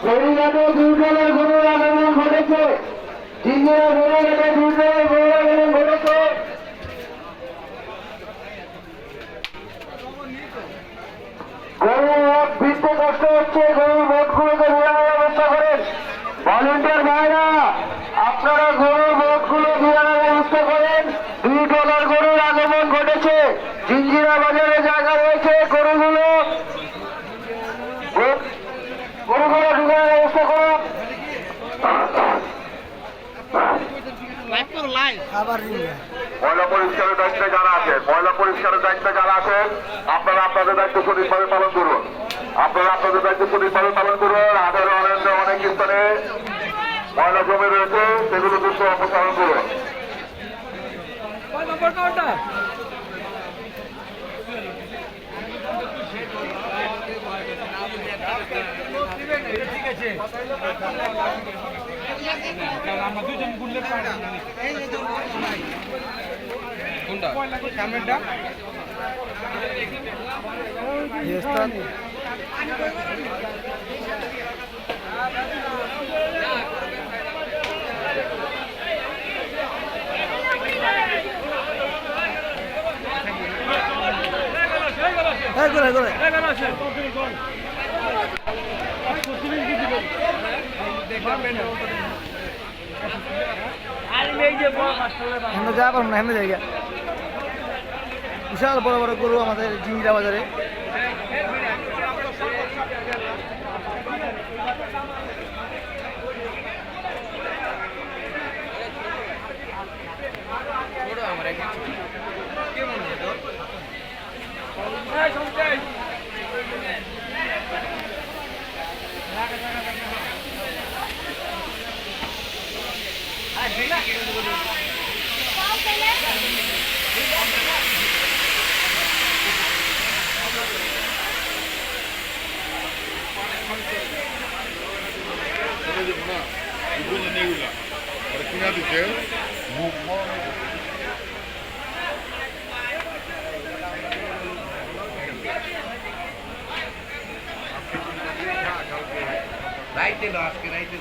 ফেরিঘাটে দুর্গলের গরুর আগমন ঘটেছে। জিঞ্জিরা ফেরিঘাটে দুর্গলের গরুর আগমন ঘটেছে। গরুর ভিড়তে কষ্ট হচ্ছে, গরুর বোটগুলোকে ঘোরানোর ব্যবস্থা করেন। ভলেন্টিয়ার ভাইরা আপনারা গরুর বোটগুলো ঘোরানোর ব্যবস্থা করেন। $2 গরুর আগমন ঘটেছে। জিঞ্জিরা বাজারে জায়গা রয়েছে, গরুগুলো ঢুকানোর ব্যবস্থা করুন। ময়লা পরিষ্কারের দায়িত্বে যারা আছেন, আপনারা আপনাদের দায়িত্ব সঠিকভাবে পালন করুন। হাটের অনেক স্থানে ময়লা জমে রয়েছে, সেগুলো দ্রুত অপসারণ করুন। যা পারবো না হেমে জায়গা বিশাল বড় বড় গরু আমাদের জিঞ্জিরা বাজারে। কিনা দিতে রাইতে আজকে রাইতে